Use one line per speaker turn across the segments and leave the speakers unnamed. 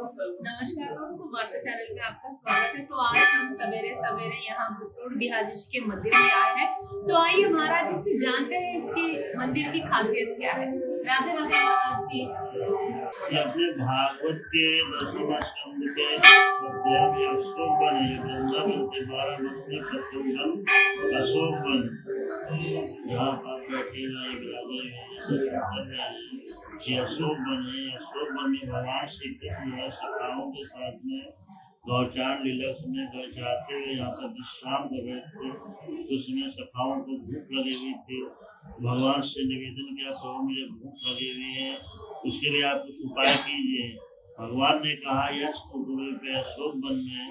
नमस्कार दोस्तों, वार्ता चैनल में आपका स्वागत है। तो आज हम सवेरे सवेरे यहाँ भतरोड़ बिहारी जी के मंदिर में आए हैं। तो आइए महाराज जी से जानते हैं इसकी मंदिर की खासियत क्या है। राधे राधे महाराज जी।
ये अपने भागवत के 10वें स्कंद के अध्याय में अशोक वन है। वृंदावन के 12 वर्ष में प्रथम वन अशोक वन, जहाँ आप बैठे हैं ये अशोक वन है। अशोक वन में भगवान श्री कृष्ण सखाओं के साथ में गौचारण लीला समय गौ चाहते हुए यहाँ पर विश्राम कर रहे थे। उस समय सखाओं को भूख लगी हुई थी। भगवान से निवेदन किया, प्रभु मुझे भूख लगी हुई है, उसके लिए आप कुछ उपाय कीजिए। भगवान ने कहा यश पे अशोक वन में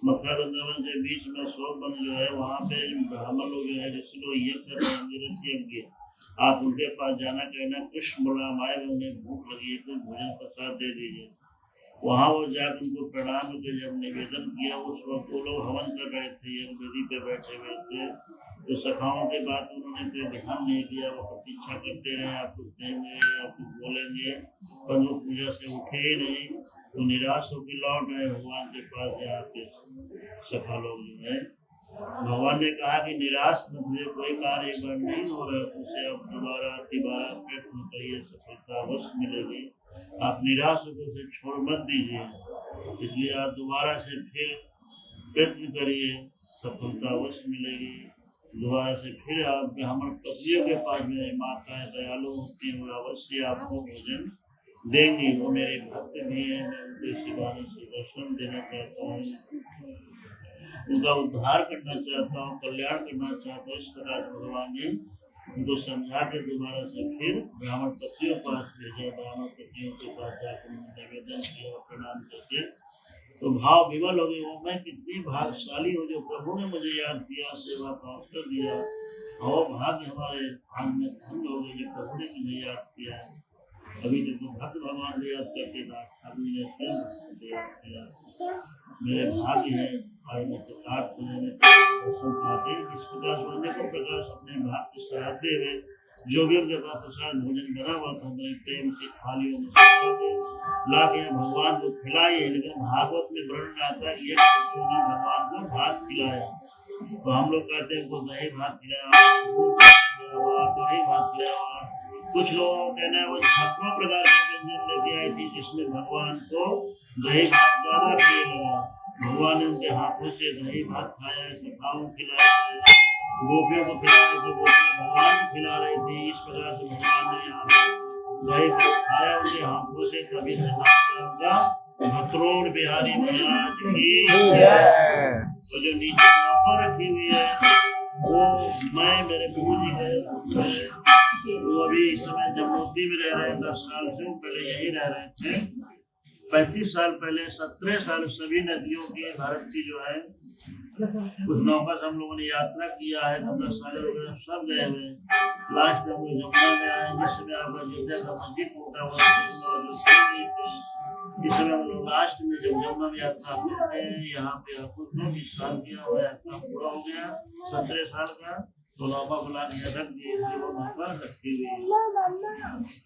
मथुरा वृंदावन के बीच में अशोक वन जो है, वहाँ पे ब्राह्मण लोग जो है ऋषि लोग यज्ञ कर रहे हैं, यज्ञ आप उनके पास जाना, कहना कृष्ण बलराम आए, उन्हें भूख लगी है, कुछ भोजन प्रसाद दे दीजिए। वहाँ वो जाकर उनको प्रणाम करके जब निवेदन किया, उस वक्त वो लोग हवन कर रहे थे, एक वेदी पे बैठे हुए थे। तो सखाओं के बाद उन्होंने कोई ध्यान नहीं दिया, वो प्रतीक्षा करते रहे आप कुछ देंगे आप कुछ बोलेंगे, पर वो पूजा से उठे ही नहीं। तो निराश होकर लौट आए भगवान के पास। यहाँ पे सखा लोग जो है, भगवान ने कहा कि निराश मत हुए, कोई कार्य एक बार नहीं हो रहा, उसे अब दोबारा तिबारा प्रयत्न करिए, सफलता अवश्य मिलेगी। आप निराश होकर उसे छोड़ मत दीजिए, इसलिए आप दोबारा से फिर प्रयत्न करिए, सफलता अवश्य मिलेगी। दोबारा से फिर आप ब्राह्मण पत्नियों के पास में माताएं दयालु होती हैं और अवश्य आपको भोजन देंगी। वो मेरे भक्त भी हैं, मैं उनके शिवानी से दर्शन देना चाहता हूँ, उनका उद्धार करना चाहता हूँ, कल्याण करना चाहता हूँ। इस प्रकार भगवान ने उनको समझा के दोबारा से फिर ब्राह्मण पतियों के पास भेजा। ब्राह्मण पतियों के पास जाकर निवेदन किया, प्रणाम करके तो भाव विवल हो गए, वो मैं कितनी भाग्यशाली हूँ जो प्रभु ने मुझे याद किया, सेवा का अवसर दिया। और भाग्य हमारे भाग में धन्य हो गए जो प्रभु ने मुझे याद किया है। अभी तक तो भक्त भगवान को याद करते था, अभी ने स्वयं याद किया। मेरे भाग्य है आज मैं कृतार्थ होने दर्शन पाते। इस प्रकार सोने को प्रकाश अपने भाग के सराहते हुए जो भी उनके पास प्रसाद भोजन बना हुआ था, बड़े प्रेम से थालियों में ला के भगवान को खिलाए। लेकिन भागवत में वर्णन आता है कि उन्होंने भगवान को भात खिलाया। तो हम लोग कहते हैं वो दही भात खिलाया, दही भात खिलाया। कुछ लोगों का कहना है वो 6 प्रकार के व्यंजन लेके आई थी, जिसमें भगवान को दही भात ज्यादा प्रिय लगा। भगवान ने उनके हाथों से दही भात खाया, सखाओं खिलाया, गोपियों को खिलाया, तो गोपियां भगवान को खिला रही थी। इस प्रकार से भगवान ने यहाँ दही भात खाया उनके हाथों से। तभी से उनका भतरोड़ बिहारी महाराज की तो जो नीचे नौका रखी हुई है वो मैं मेरे गुरु जी है, वो अभी इस समय जमुनोत्री में रह रहे हैं। 10 साल से पहले यही रह रहे थे। 35 साल पहले 17 साल सभी नदियों की भारत की जो है कुछ नौका से हम लोगों ने यात्रा किया है, गंगा सागर वगैरह सब गए हुए हैं। लास्ट में हम लोग जमुना में आए, जिसमें आपका अयोध्या का मंदिर टूटा हुआ इस समय हम लोग लास्ट में जब जमुना में यात्रा करते हैं। यहाँ पे आपको 20 साल किया हुआ यात्रा पूरा हो गया, 17 साल का। तो नौका बुला के रख दिए, वो नौका रखी हुई है।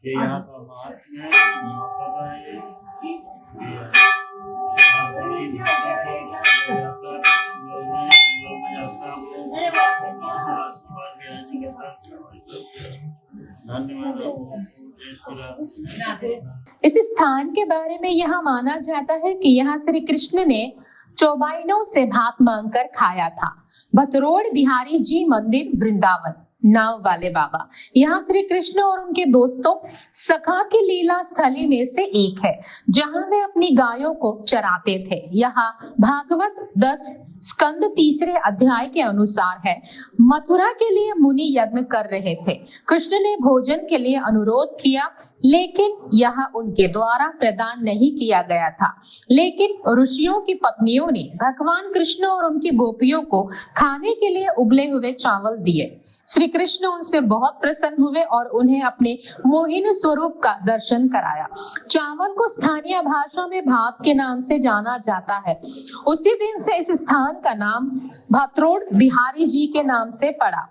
ये यहाँ का महात्मा है, नौका का है।
इस स्थान के बारे में यहाँ माना जाता है कि यहाँ श्री कृष्ण ने चौबाइनों से भात मांगकर खाया था। भतरोड़ बिहारी जी मंदिर वृंदावन नाव वाले बाबा यहाँ श्री कृष्ण और उनके दोस्तों सखा की लीला स्थली में से एक है, जहाँ वे अपनी गायों को चराते थे। यहाँ भागवत 10 स्कंद 3 अध्याय के अनुसार है, मथुरा के लिए मुनि यज्ञ कर रहे थे। कृष्ण ने भोजन के लिए अनुरोध किया, लेकिन यह उनके द्वारा प्रदान नहीं किया गया था। लेकिन ऋषियों की पत्नियों ने भगवान कृष्ण और उनकी गोपियों को खाने के लिए उबले हुए चावल दिए। श्री कृष्ण उनसे बहुत प्रसन्न हुए और उन्हें अपने मोहिनी स्वरूप का दर्शन कराया। चावल को स्थानीय भाषा में भात के नाम से जाना जाता है। उसी दिन से इस स्थान का नाम भतरोड़ बिहारी जी के नाम से पड़ा।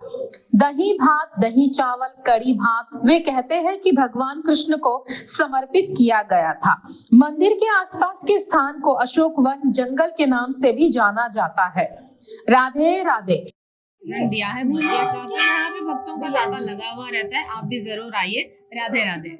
दही भात, दही चावल, कड़ी भात वे कहते हैं कि भगवान कृष्ण को समर्पित किया गया था। मंदिर के आसपास के स्थान को अशोक वन जंगल के नाम से भी जाना जाता है। राधे राधे।
दिया है मंदिर का, तो यहाँ पे भक्तों का तांता लगा हुआ रहता है। आप भी जरूर आइए। राधे राधे।